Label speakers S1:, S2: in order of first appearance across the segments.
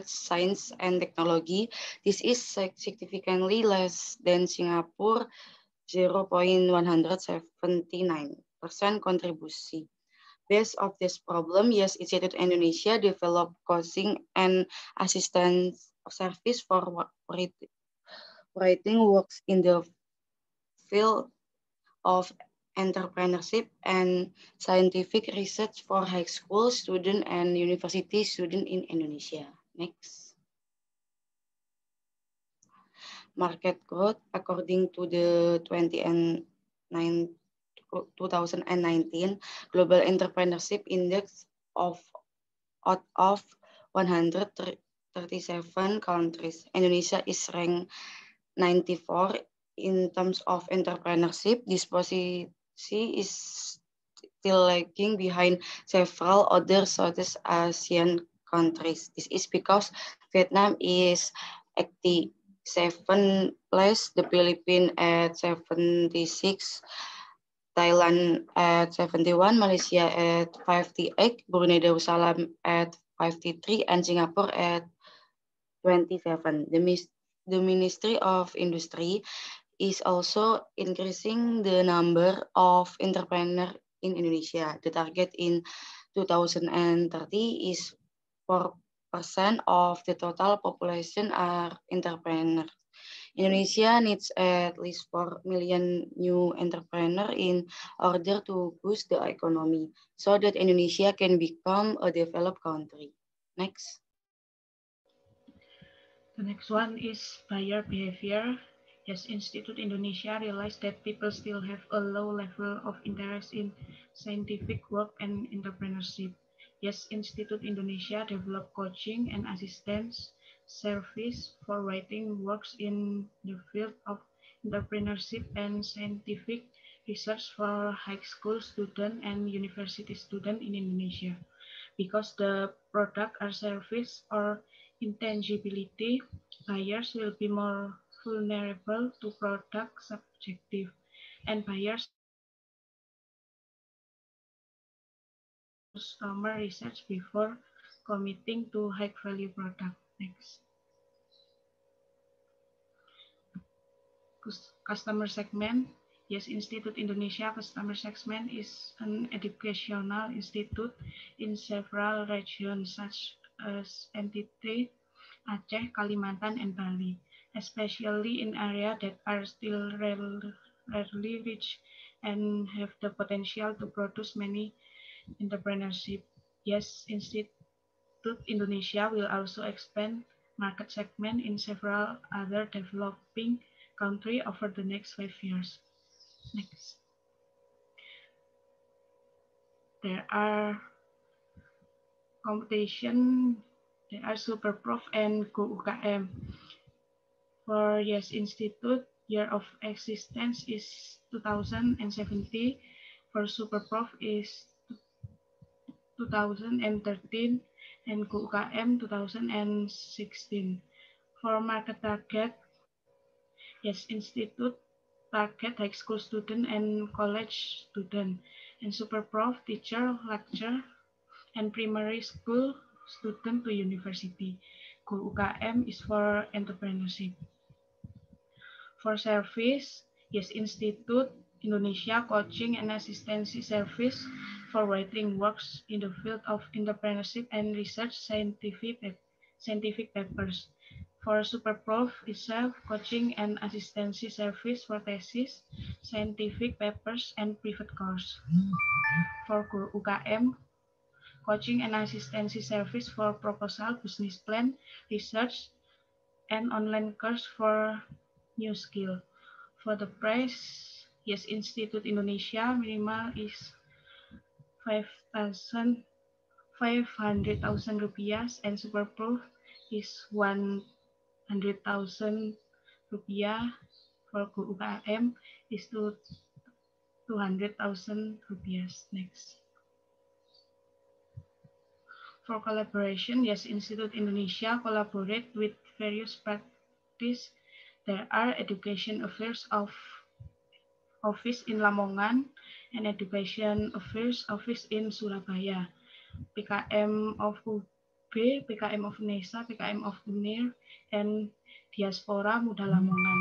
S1: science and technology. This is significantly less than Singapore 0.179% contribution. Based of this problem, YES Institute Indonesia developed coaching and assistance service for writing works in the field of entrepreneurship and scientific research for high school student and university student in Indonesia. Next. Market growth according to the 2019 Global Entrepreneurship Index of out of 137 countries. Indonesia is ranked 94 in terms of entrepreneurship. This position is still lagging behind several other Southeast Asian countries. This is because Vietnam is 87 place, the Philippines at 76, Thailand at 71, Malaysia at 58, Brunei Darussalam at 53, and Singapore at 27. The Ministry of Industry is also increasing the number of entrepreneurs in Indonesia. The target in 2030 is 4% of the total population are entrepreneurs. Indonesia needs at least 4 million new entrepreneurs in order to boost the economy so that Indonesia can become a developed country. Next.
S2: The next one is buyer behavior. Yes, Institute Indonesia realized that people still have a low level of interest in scientific work and entrepreneurship. Yes, Institute Indonesia developed coaching and assistance service for writing works in the field of entrepreneurship and scientific research for high school students and university students in Indonesia. Because the product or service or intangibility, buyers will be more vulnerable to product subjective, and buyers customer research before committing to high value product. Next. Customer segment. Yes, Institute Indonesia Customer Segment is an educational institute in several regions such as NTT, Aceh, Kalimantan, and Bali, especially in areas that are still rarely reached and have the potential to produce many entrepreneurship. Yes, Institute Indonesia will also expand market segment in several other developing countries over the next 5 years. Next. There are competition, there are SuperProf and Go UKM. For YES Institute, year of existence is 2070. For SuperProf is 2013 and Go UKM 2016. For market target, YES Institute target high school student and college student, and SuperProf teacher, lecturer, and primary school student to university. Go UKM is for entrepreneurship. For service, YES Institute Indonesia coaching and assistance service for writing works in the field of entrepreneurship and research scientific papers. For SuperProf itself, coaching and assistance service for thesis, scientific papers, and private course. For UKM, coaching and assistance service for proposal, business plan, research, and online course for new skill. For the price, YES Institute Indonesia minimal is 500,000 rupiah and SuperProf is 100,000 rupiah. For UKM is 200,000 rupiah. Next. For collaboration, YES Institute Indonesia collaborate with various parties. There are Education Affairs Office in Lamongan and Education Affairs Office in Surabaya. PKM of PKM of UNESA, PKM of UNER, and Diaspora Muda Lamongan.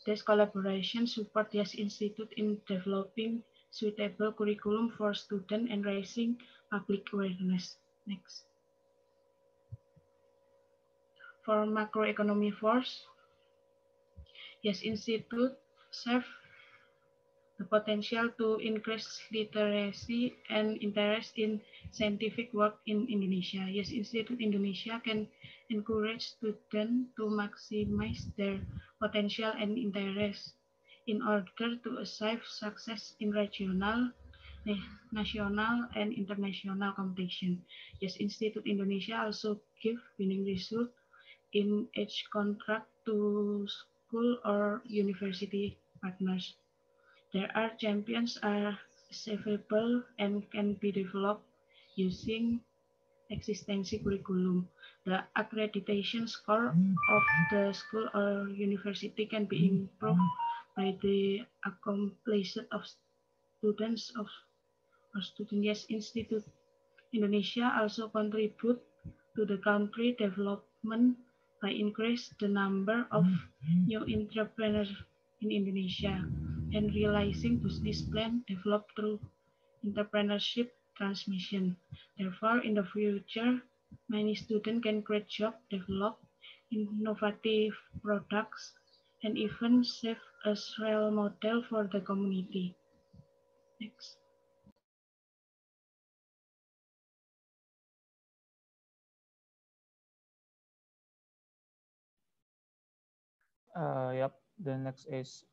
S2: This collaboration support YES Institute in developing suitable curriculum for students and raising public awareness. Next. For macroeconomy force, YES Institute serve the potential to increase literacy and interest in scientific work in Indonesia. YES Institute Indonesia can encourage students to maximize their potential and interest in order to achieve success in regional, national, and international competition. YES Institute Indonesia also give winning result in each contract to school or university partners. There are champions are achievable and can be developed using existing curriculum. The accreditation score of the school or university can be improved by the accomplishment of students of Student YES Institute Indonesia also contribute to the country development by increase the number of new entrepreneurs in Indonesia and realizing business plan developed through entrepreneurship transmission. Therefore, in the future, many students can create jobs, develop innovative products, and even serve as role model for the community. Next.
S3: Yep. The next is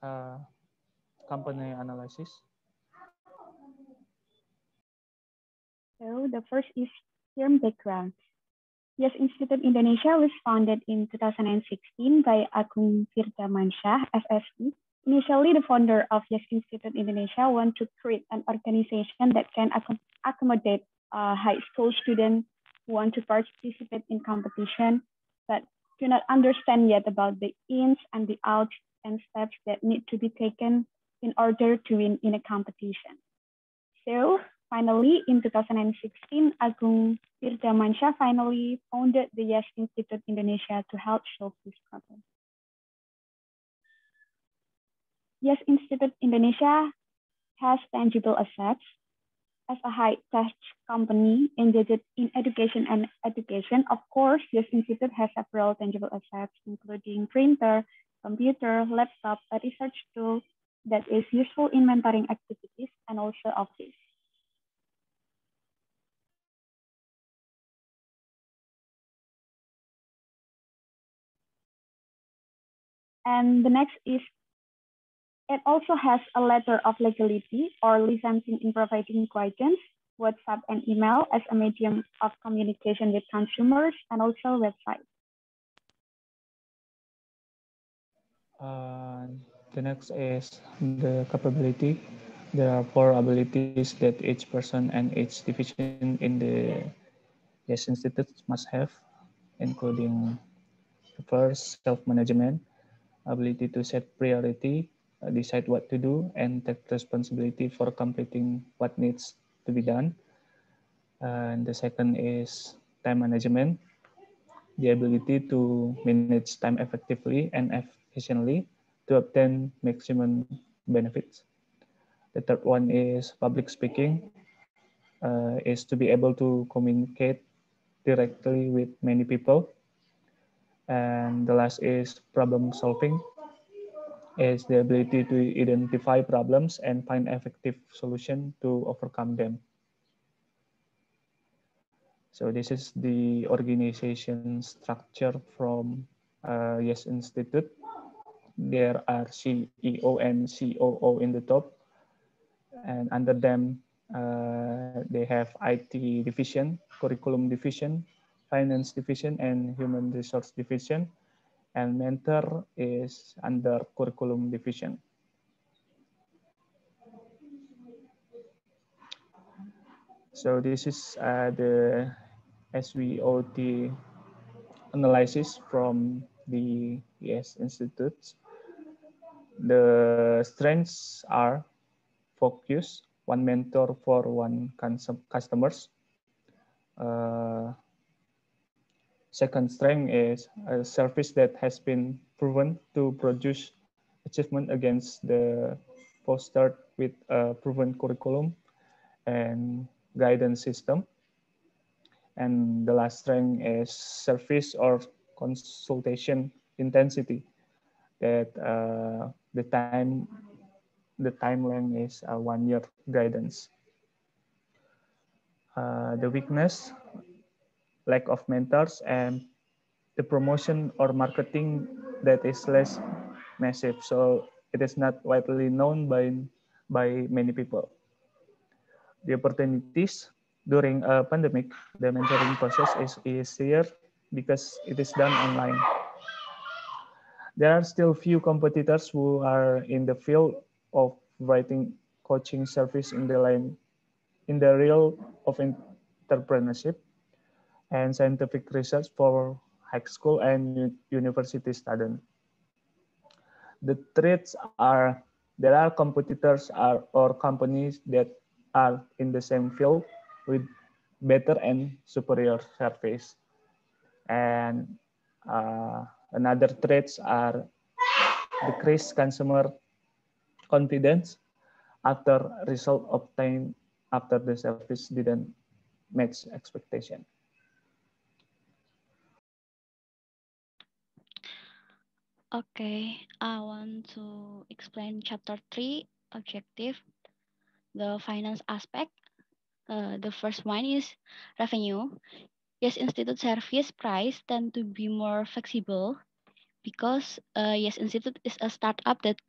S3: company analysis.
S4: So the first is firm background. YES Institute Indonesia was founded in 2016 by Agung Firdamansyah, SSI. Initially, the founder of YES Institute Indonesia wanted to create an organization that can accommodate high school students who want to participate in competition, but do not understand yet about the ins and the outs and steps that need to be taken in order to win in a competition. So finally, in 2016, Agung Firdamansyah finally founded the YES Institute Indonesia to help solve this problem. YES Institute Indonesia has tangible assets. As a high-tech company engaged in education and education, of course, YES Institute has several tangible assets, including printer, computer, laptop, a research tool that is useful in mentoring activities, and also office. And the next is, it also has a letter of legality or licensing in providing guidance, WhatsApp and email as a medium of communication with consumers, and also website.
S3: The next is the capability. There are 4 abilities that each person and each division in the YES Institute must have, including the first, self-management, ability to set priority, decide what to do, and take responsibility for completing what needs to be done. And the second is time management, the ability to manage time effectively and efficiently to obtain maximum benefits. The third one is public speaking, is to be able to communicate directly with many people. And the last is problem solving, is the ability to identify problems and find effective solution to overcome them. So this is the organization structure from YES Institute. There are CEO and COO in the top, and under them they have IT division, curriculum division, finance division, and human resource division, and mentor is under curriculum division. So this is the SWOT analysis from the YES Institutes. The strengths are focus, one mentor for one customers, Second strength is a service that has been proven to produce achievement against the fostered with a proven curriculum and guidance system. And the last strength is service or consultation intensity, that the timeline is 1 year guidance. The weakness, lack of mentors, and the promotion or marketing that is less massive, so it is not widely known by many people. The opportunities during a pandemic, the mentoring process is easier because it is done online. There are still few competitors who are in the field of writing coaching service in the realm of entrepreneurship and scientific research for high school and university students. The threats are there are competitors or companies that are in the same field with better and superior service. And another threats are decreased consumer confidence after result obtained after the service didn't match expectation.
S5: Okay, I want to explain chapter 3, objective, the finance aspect. The first one is revenue. Yes, institute service price tend to be more flexible because Yes Institute is a startup that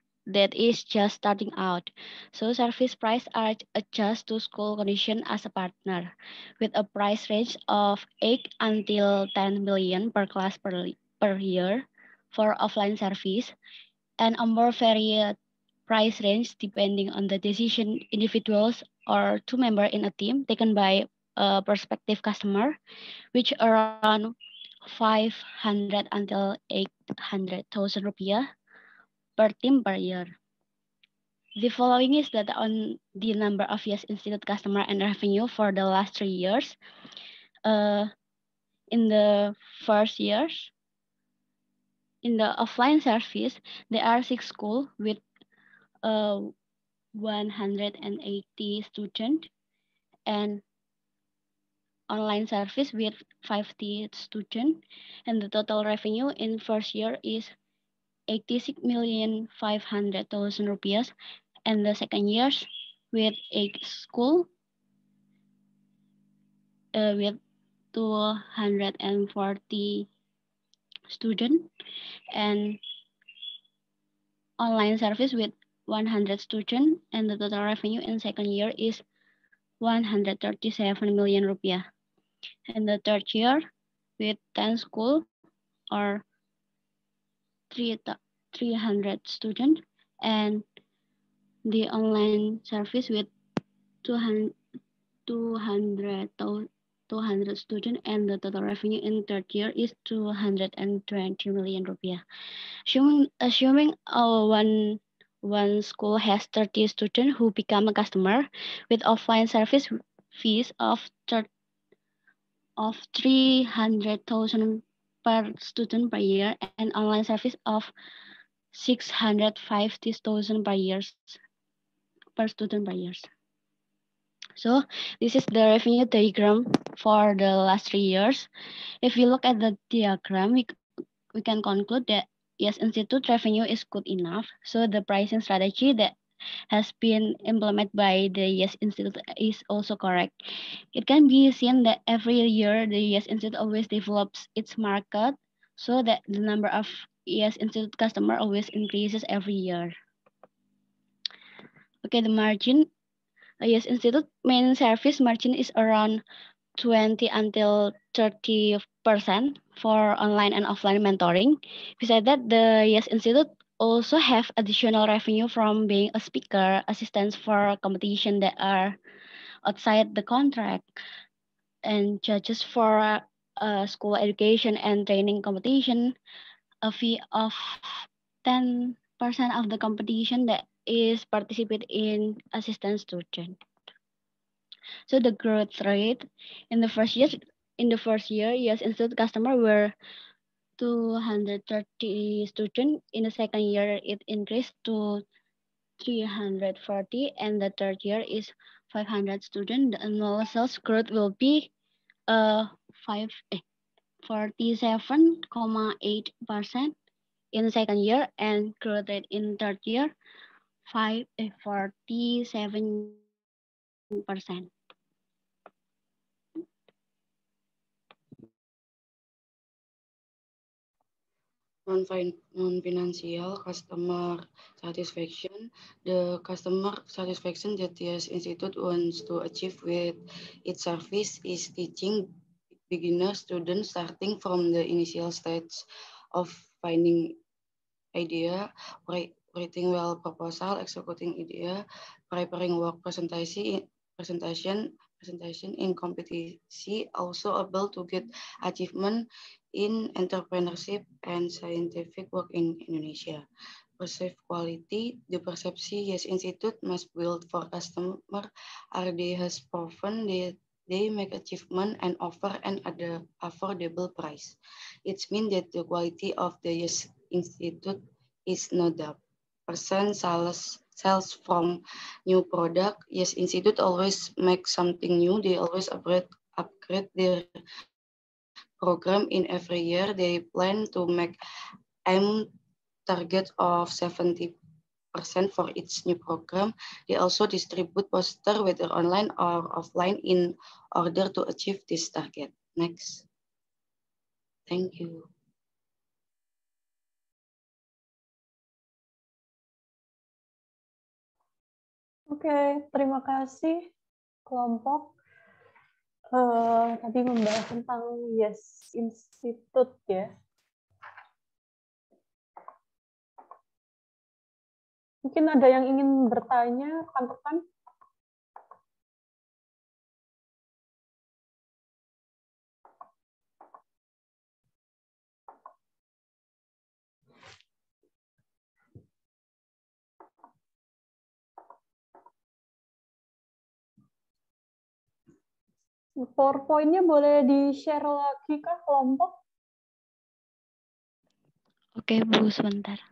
S5: is just starting out. So service price are adjust to school condition as a partner with a price range of 8 until 10 million per class per year for offline service and a more varied price range depending on the decision individuals or two members in a team taken by a prospective customer, which around 500 until 800,000 rupiah per team per year. The following is data on the number of Yes Institute customer and revenue for the last 3 years. In the first years, in the offline service, there are 6 schools with 180 students and online service with 50 students, and the total revenue in first year is 86,500,000 rupiah, and the second years with 8 school with 240 students and online service with 100 students, and the total revenue in second year is 137 million rupiah. And the third year with 10 school or 300 students and the online service with 200 students, and the total revenue in third year is 220 million rupiah. Assuming one school has 30 students who become a customer with offline service fees of 300,000 per student per year and online service of 650,000 per student per year. So this is the revenue diagram for the last 3 years. If we look at the diagram, we can conclude that Yes Institute revenue is good enough. So the pricing strategy that has been implemented by the Yes Institute is also correct. It can be seen that every year the Yes Institute always develops its market so that the number of Yes Institute customer always increases every year. Okay, the margin. Yes Institute main service margin is around 20 until 30% for online and offline mentoring. Besides that, the Yes Institute also have additional revenue from being a speaker, assistants for competition that are outside the contract, and judges for school education and training competition, a fee of 10% of the competition that is participate in assistant student. So the growth rate in the first year In the first year, Yes Institute customers were 230 students. In the second year, it increased to 340, and the third year is 500 students. The annual sales growth will be 47.8% in the second year, and growth rate in third year 47%.
S1: Non-financial customer satisfaction. The customer satisfaction that Yes Institute wants to achieve with its service is teaching beginner students starting from the initial stage of finding idea, writing well proposal, executing idea, preparing work presentation in competition, also able to get achievement in entrepreneurship and scientific work in Indonesia. Perceived quality, the perception Yes Institute must build for customer RD has proven that they make achievement and offer an affordable price. It means that the quality of the Yes Institute is no doubt. Percent sales from new product. Yes Institute always make something new. They always upgrade their program in every year. They plan to make aim target of 70% for each new program. They also distribute poster whether online or offline in order to achieve this target. Next. Thank you.
S6: Oke, terima kasih kelompok. Tadi membahas tentang Yes Institute ya. Mungkin ada yang ingin bertanya, rekan-rekan? PowerPoint-nya boleh di-share lagi kah kelompok?
S5: Oke, Bu, sebentar.